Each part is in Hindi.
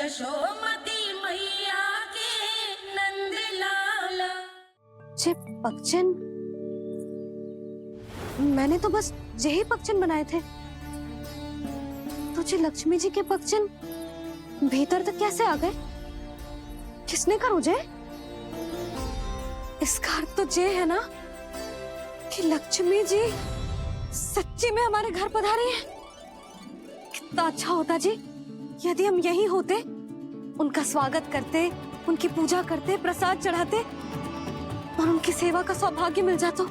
यशोमती मैया के नंद लाला। जे पगचन, मैंने तो बस यही पगचन बनाए थे, तो जे लक्ष्मी जी के पगचन भीतर तक कैसे आ गए? किसने करो जे? इसका अर्थ तो ये है ना कि लक्ष्मी जी सच्ची में हमारे घर पधारी हैं। कितना अच्छा होता जी यदि हम यही होते, उनका स्वागत करते, उनकी पूजा करते, प्रसाद चढ़ाते और उनकी सेवा का सौभाग्य मिल जाता।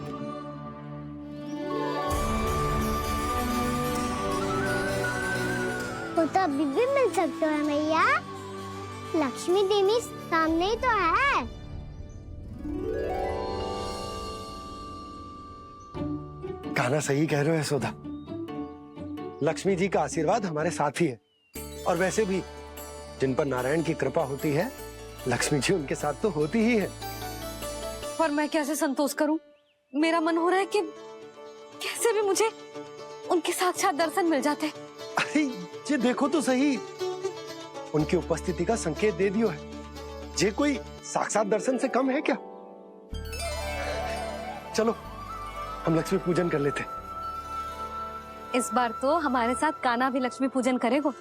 वो तो अभी भी मिल सकते हैं मैया, लक्ष्मी देवी सामने ही तो है। कहना सही कह रहे हो यशोदा, लक्ष्मी जी का आशीर्वाद हमारे साथ ही है। और वैसे भी जिन पर नारायण की कृपा होती है, लक्ष्मी जी उनके साथ तो होती ही है। पर मैं कैसे संतोष करूं? मेरा मन हो रहा है कि कैसे भी मुझे उनके साक्षात दर्शन मिल जाते। अरे ये देखो तो सही, उनकी उपस्थिति का संकेत दे दियो है। ये कोई साक्षात दर्शन से कम है क्या? चलो हम लक्ष्मी पूजन कर लेते। इस बार तो हमारे साथ कान्हा भी लक्ष्मी पूजन करेगा।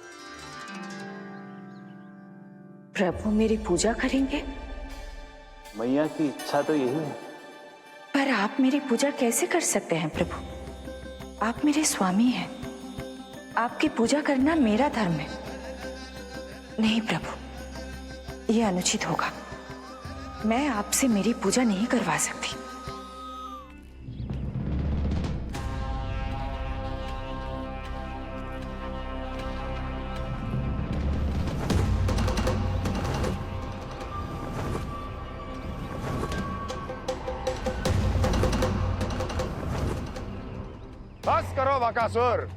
प्रभु मेरी पूजा करेंगे? मैया की इच्छा तो यही है। पर आप मेरी पूजा कैसे कर सकते हैं प्रभु? आप मेरे स्वामी हैं, आपकी पूजा करना मेरा धर्म है। नहीं प्रभु, यह अनुचित होगा। मैं आपसे मेरी पूजा नहीं करवा सकती। बस करो बकासुर,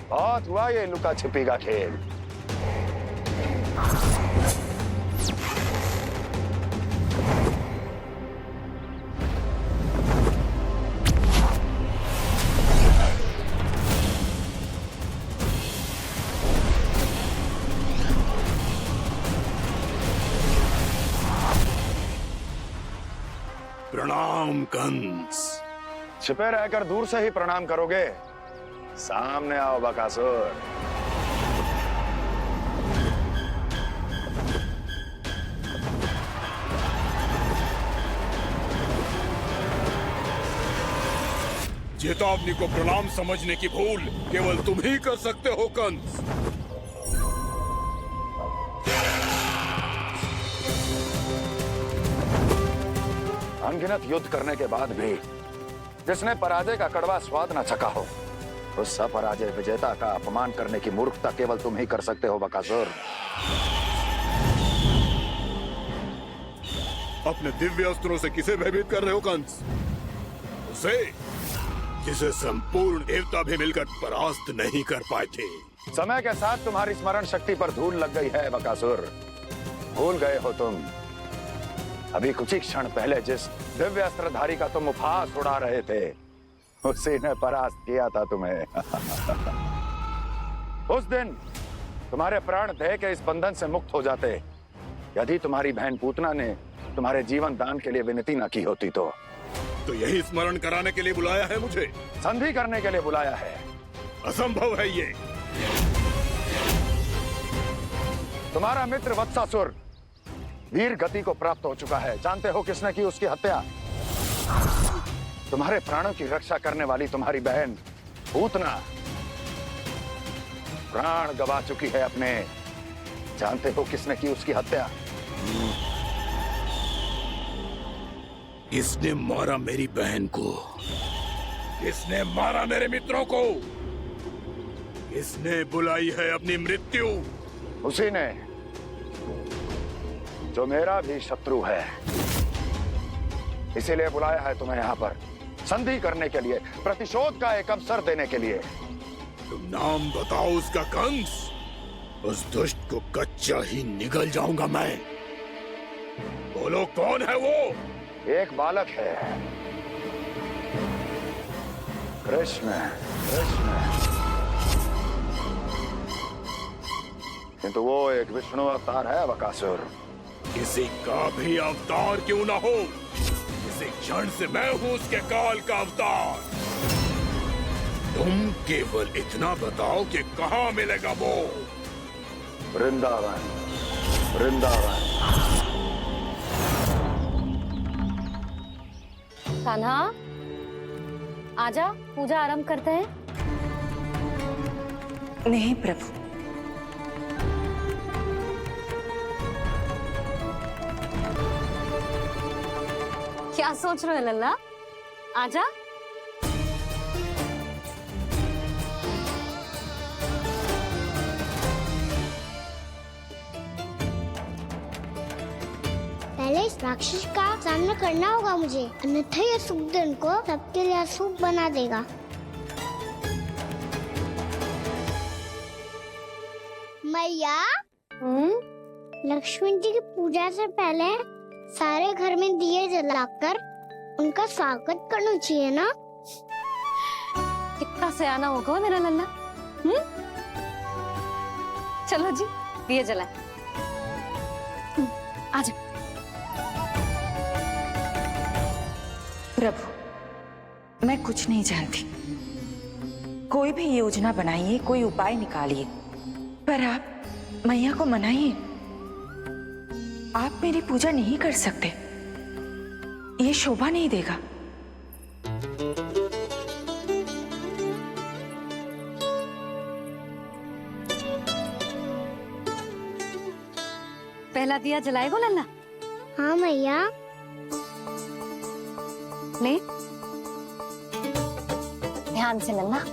बहुत हुआ ये लुका छिपी का खेल। प्रणाम कंस। छिपे रहकर दूर से ही प्रणाम करोगे? सामने आओ बकासुर। चेतावनी को प्रणाम समझने की भूल केवल तुम ही कर सकते हो कंस। अनगिनत युद्ध करने के बाद भी जिसने पराजय का कड़वा स्वाद न चखा हो, उस अपराजय विजेता का अपमान करने की मूर्खता केवल तुम ही कर सकते हो बकासुर। अपने दिव्य अस्त्रों से किसे भयभीत कर रहे हो कंस? उसे जिसे संपूर्ण देवता भी मिलकर परास्त नहीं कर पाए थे। समय के साथ तुम्हारी स्मरण शक्ति पर धूल लग गई है बकासुर। भूल गए हो तुम अभी कुछ ही क्षण पहले जिस दिव्य अस्त्रधारी का तुम उपहास उड़ा रहे थे, उसी ने परास्त किया था तुम्हें। उस दिन तुम्हारे प्राण दे के इस बंधन से मुक्त हो जाते यदि तुम्हारी बहन पूतना ने तुम्हारे जीवन दान के लिए विनती न की होती। तो यही स्मरण कराने के लिए बुलाया है मुझे? संधि करने के लिए बुलाया है। असंभव है ये। तुम्हारा मित्र वत्सासुर वीर गति को प्राप्त हो चुका है। जानते हो किसने की उसकी हत्या? तुम्हारे प्राणों की रक्षा करने वाली तुम्हारी बहन पूतना प्राण गवा चुकी है अपने। जानते हो किसने की उसकी हत्या? किसने मारा मेरी बहन को? किसने मारा मेरे मित्रों को? किसने बुलाई है अपनी मृत्यु? उसी ने जो मेरा भी शत्रु है। इसीलिए बुलाया है तुम्हें यहाँ पर संधि करने के लिए, प्रतिशोध का एक अवसर देने के लिए। तुम नाम बताओ उसका कंस। उस दुष्ट को कच्चा ही निगल जाऊंगा मैं। बोलो कौन है वो? एक बालक है, कृष्ण। कृष्ण किंतु वो एक विष्णु अवतार है बकासुर। किसी का भी अवतार क्यों ना हो, इसी क्षण से मैं हूं उसके काल का अवतार। तुम केवल इतना बताओ कि कहां मिलेगा वो। वृंदावन, वृंदावन। कान्हा, आजा, पूजा आरंभ करते हैं। नहीं प्रभु, क्या सोच रहे हो लल्ला? आजा। पहले इस राक्षस का सामना करना होगा मुझे, अन्यथा ये शुभ दिन को सबके लिए अशुभ बना देगा। मैया, लक्ष्मी जी की पूजा से पहले सारे घर में दिए जलाकर उनका स्वागत करना चाहिए ना। कितना सयाना होगा मेरा लल्ला। चलो जी, दिए जलाए। आजा। प्रभु मैं कुछ नहीं जानती। कोई भी योजना बनाइए, कोई उपाय निकालिए, पर आप मैया को मनाइए। आप मेरी पूजा नहीं कर सकते, ये शोभा नहीं देगा। पहला दिया जलाएगो लल्ला? हाँ मैया। ले, ध्यान से लल्ला।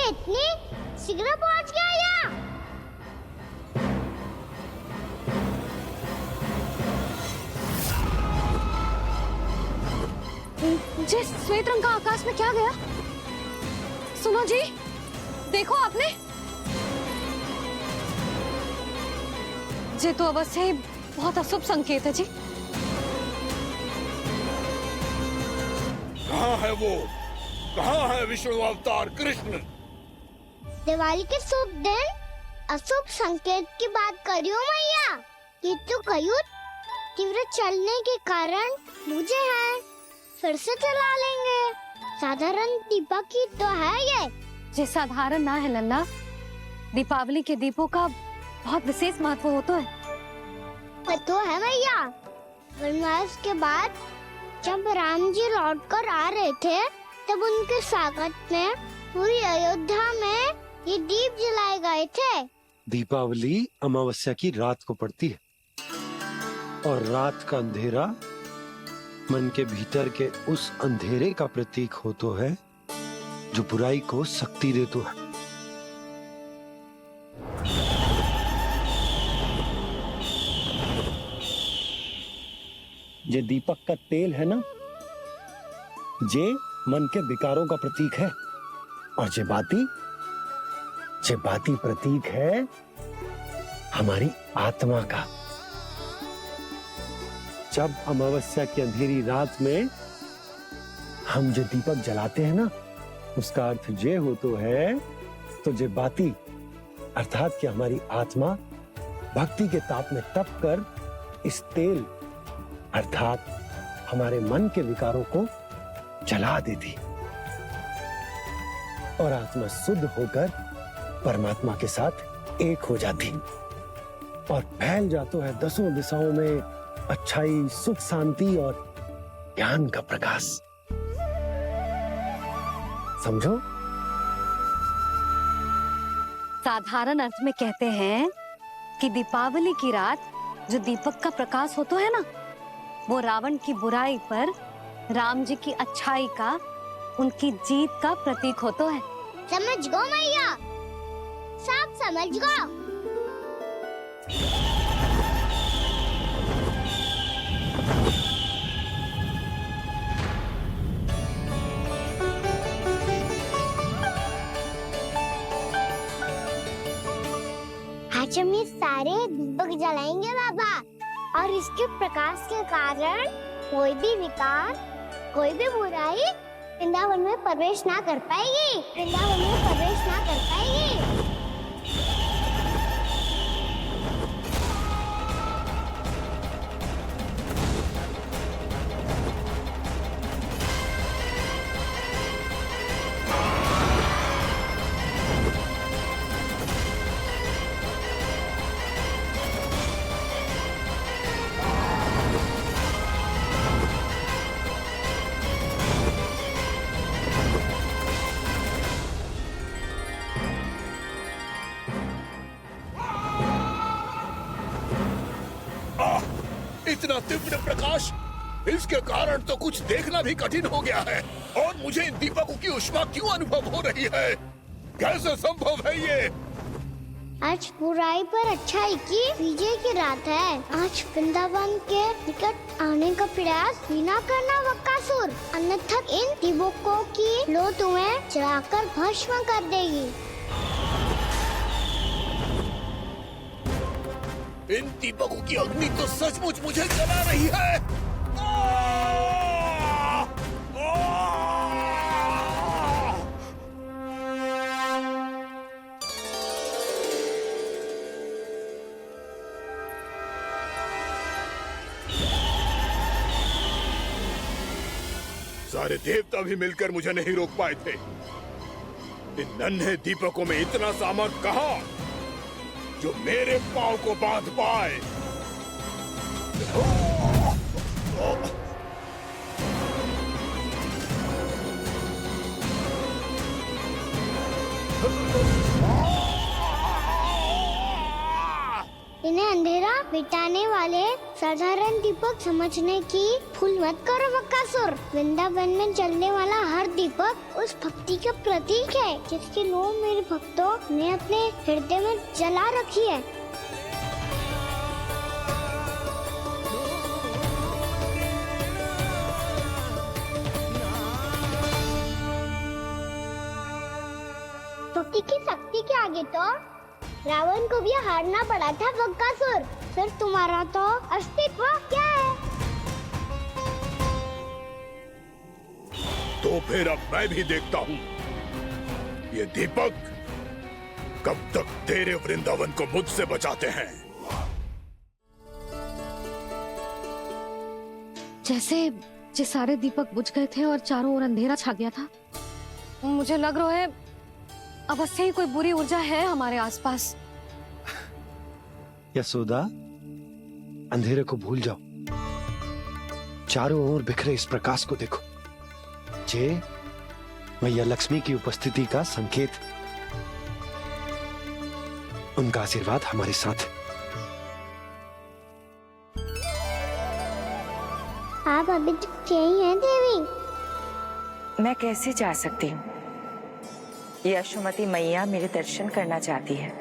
इतनी शीघ्र पहुंच गया यहाँ। जी, श्वेत रंग का आकाश में क्या गया? सुनो जी, देखो आपने। ये तो अवश्य ही बहुत अशुभ संकेत है जी। कहाँ है वो? कहाँ है विष्णु अवतार कृष्ण? दिवाली के शुभ दिन अशुभ संकेत की बात करियो मैया। ये तो कयूत तीव्र चलने के कारण मुझे है, फिर से चला लेंगे। साधारण दीपक ही तो है ये साधारण ना है लल्ला। दीपावली के दीपों का बहुत विशेष महत्व होता है। तो है मैया। वनवास के बाद जब राम जी लौट कर आ रहे थे, तब उनके स्वागत में पूरी अयोध्या में ये दीप जलाए गए थे। दीपावली अमावस्या की रात को पड़ती है और रात का अंधेरा मन के भीतर के उस अंधेरे का प्रतीक हो तो है जो बुराई को शक्ति दे तो है। ये दीपक का तेल है ना, जे मन के विकारों का प्रतीक है, और जे बाती प्रतीक है हमारी आत्मा का। जब अमावस्या की अंधेरी रात में हम जो दीपक जलाते हैं ना, उसका अर्थ ये हो तो है, तो जे बाती अर्थात कि हमारी आत्मा भक्ति के ताप में तप कर इस तेल अर्थात हमारे मन के विकारों को जला देती और आत्मा शुद्ध होकर परमात्मा के साथ एक हो जाती और फैल जाता है दसों दिशाओं में अच्छाई, सुख, शांति और ज्ञान का प्रकाश। समझो? साधारण अर्थ में कहते हैं कि दीपावली की रात जो दीपक का प्रकाश होता है ना, वो रावण की बुराई पर राम जी की अच्छाई का, उनकी जीत का प्रतीक होता है। समझ गो मैया, सब समझ गो। आज हम ये सारे दीपक जलाएंगे बाबा, और इसके प्रकाश के कारण कोई भी विकार, कोई भी बुराई वृंदावन में प्रवेश ना कर पाएगी, वृंदावन में प्रवेश ना कर पाएगी। इतना तीव्र प्रकाश, इसके कारण तो कुछ देखना भी कठिन हो गया है। और मुझे इन दीपकों की उष्मा क्यों अनुभव हो रही है? कैसे संभव है ये? आज बुराई पर अच्छाई की विजय की रात है। आज वृंदावन के निकट आने का प्रयास भी ना करना बकासुर, अन्यथा इन दीपकों की लो तुम्हें जलाकर भस्म कर देगी। इन दीपकों की अग्नि तो सचमुच मुझे जला रही है। सारे देवता भी मिलकर मुझे नहीं रोक पाए थे। इन नन्हे दीपकों में इतना सामर्थ कहां जो मेरे पांव को बांध पाए। इन्हें अंधेरा मिटाने वाले साधारण दीपक समझने की भूल मत करो बकासुर। वृंदावन में जलने वाला हर दीपक उस भक्ति का प्रतीक है जिसकी लो मेरे भक्तों ने अपने हृदय में जला रखी है। भक्ति की शक्ति के आगे तो रावण को भी हारना पड़ा था बकासुर। फिर तुम्हारा तो अस्तित्व क्या है? तो फिर अब मैं भी देखता हूँ ये दीपक कब तक तेरे वृंदावन को मुझसे बचाते हैं। जैसे ये सारे दीपक बुझ गए थे और चारों ओर अंधेरा छा गया था, मुझे लग रहा है अवश्य ही कोई बुरी ऊर्जा है हमारे आसपास। यशोदा, अंधेरे को भूल जाओ, चारों ओर बिखरे इस प्रकाश को देखो। जे मैया लक्ष्मी की उपस्थिति का संकेत, उनका आशीर्वाद हमारे साथ। आप अभी तक यही हैं देवी? मैं कैसे जा सकती हूँ? यशोमती मैया मेरे दर्शन करना चाहती है,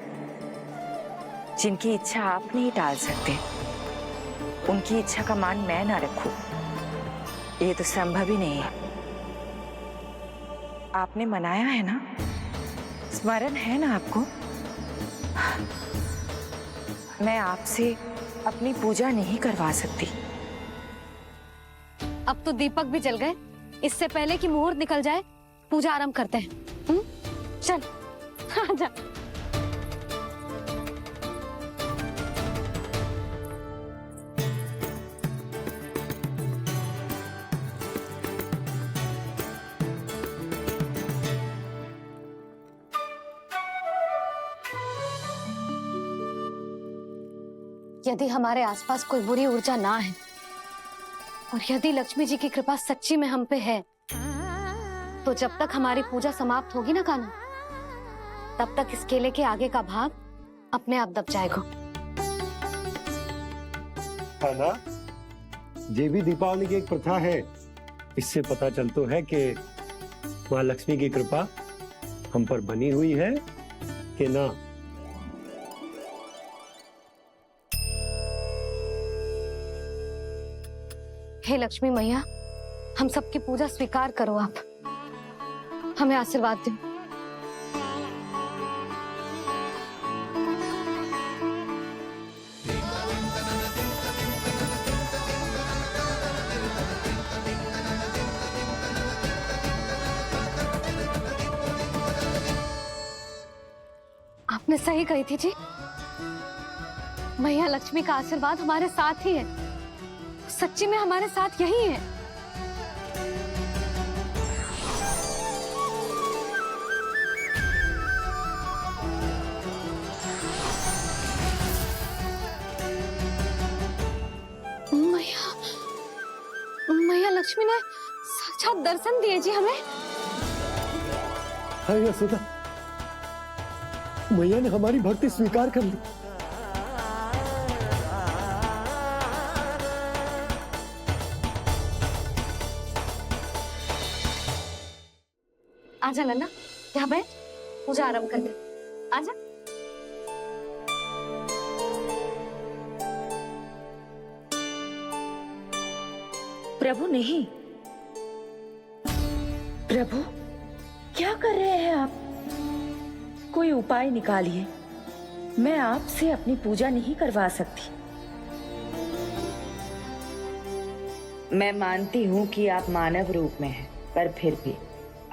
जिनकी इच्छा आप नहीं टाल सकते। उनकी इच्छा का मान मैं ना रखूं, ये तो संभव ही नहीं है। आपने मनाया है ना, स्मरण है ना आपको? मैं आपसे अपनी पूजा नहीं करवा सकती। अब तो दीपक भी जल गए, इससे पहले कि मुहूर्त निकल जाए पूजा आरंभ करते हैं। चल आजा। यदि हमारे आसपास कोई बुरी ऊर्जा ना है और यदि लक्ष्मी जी की कृपा सच्ची में हम पे है, तो जब तक हमारी पूजा समाप्त होगी ना कान्हा, तब तक इस केले के आगे का भाग अपने आप दब जाएगा। कान्हा, ये भी दीपावली की एक प्रथा है। इससे पता चलता है कि माँ लक्ष्मी की कृपा हम पर बनी हुई है कि ना। हे लक्ष्मी मैया, हम सबकी पूजा स्वीकार करो, आप हमें आशीर्वाद दो। आपने सही कही थी जी, मैया लक्ष्मी का आशीर्वाद हमारे साथ ही है, सच्ची में हमारे साथ यही है। मैया मैया लक्ष्मी ने साक्षात दर्शन दिए जी हमें। हाँ यशोदा, मैया ने हमारी भक्ति स्वीकार कर ली। आजा नन्ना, यहाँ बैठ, पूजा आरंभ कर दे। आजा। प्रभु नहीं, प्रभु क्या कर रहे हैं आप? कोई उपाय निकालिए, मैं आपसे अपनी पूजा नहीं करवा सकती। मैं मानती हूँ कि आप मानव रूप में हैं, पर फिर भी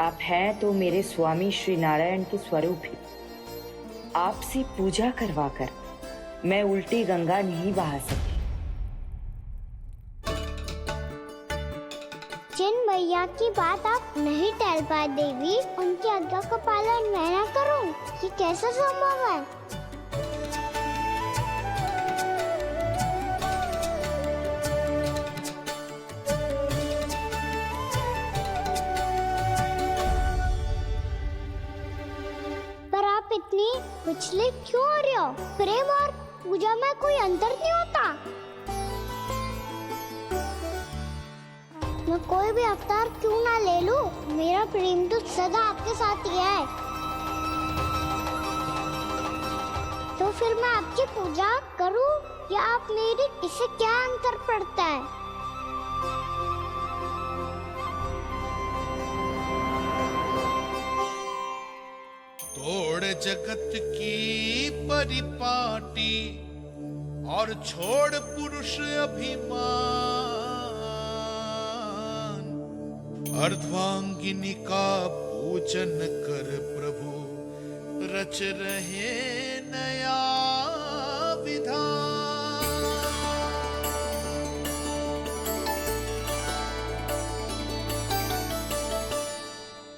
आप हैं तो मेरे स्वामी श्री नारायण के स्वरूप ही। आपसे पूजा करवाकर मैं उल्टी गंगा नहीं बहा सकी। जिन मैया की बात आप नहीं टाल पाए देवी, उनकी आज्ञा का पालन मैं ना करूं, ये कैसा संभव है? पर आप इतनी विचलित क्यों हो रहे हो? प्रेम और पूजा में कोई अंतर नहीं होता। मैं कोई भी अवतार क्यों ना ले लूं, मेरा प्रेम तो सदा आपके साथ ही है। तो फिर मैं आपकी पूजा करूं या आप मेरी, इससे क्या अंतर पड़ता है? तोड़ जगत की परिपाटी और छोड़ पुरुष अभिमान, अर्धांगिनी का पूजन कर प्रभु रच रहे नया विधान।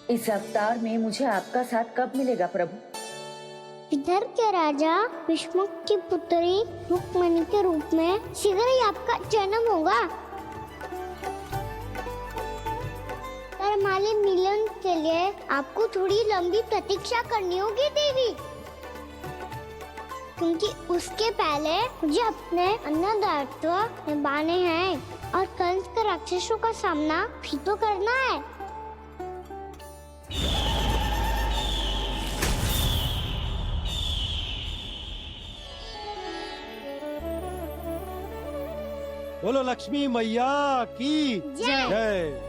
इस अवतार में मुझे आपका साथ कब मिलेगा प्रभु? इधर के राजा भीष्मक की पुत्री रुक्मणी के रूप में शीघ्र ही आपका जन्म होगा। पर हमारे मिलन के लिए आपको थोड़ी लंबी प्रतीक्षा करनी होगी देवी, क्योंकि उसके पहले मुझे अपने अन्य दायित्व निभाने हैं और कंस के राक्षसों का सामना भी तो करना है। बोलो लक्ष्मी मैया की जय।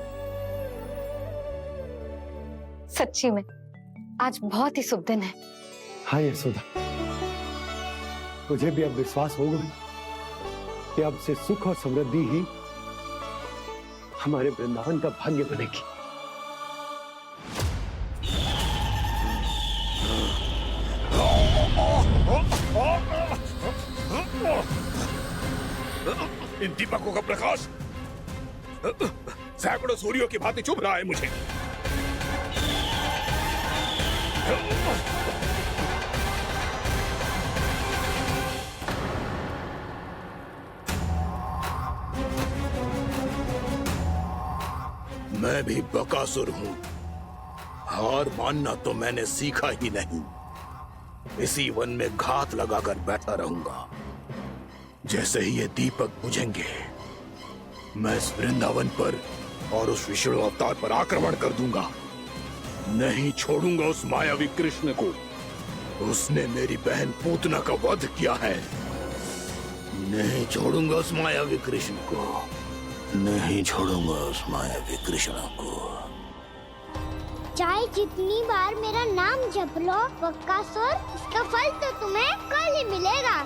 सच्ची में आज बहुत ही शुभ दिन है। हाँ यशोदा, मुझे भी अब विश्वास होगा कि अब से सुख और समृद्धि ही हमारे वृंदावन का भाग्य बनेगी। इन दीपकों का प्रकाश सैकड़ों सूर्यों की भांति चुभ रहा है मुझे। मैं भी बकासुर हूँ। हार मानना तो मैंने सीखा ही नहीं। इसी वन में घात लगाकर बैठा रहूंगा। जैसे ही ये दीपक बुझेंगे, मैं इस वृंदावन पर और उस विष्णु अवतार पर आक्रमण कर दूंगा। नहीं छोड़ूंगा उस मायावी कृष्ण को। उसने मेरी बहन पूतना का वध किया है। नहीं छोड़ूंगा उस मायावी कृष्ण को। नहीं छोड़ूंगा उस मायावी कृष्ण को। चाहे जितनी बार मेरा नाम जप लो बकासुर, इसका फल तो तुम्हें कल ही मिलेगा।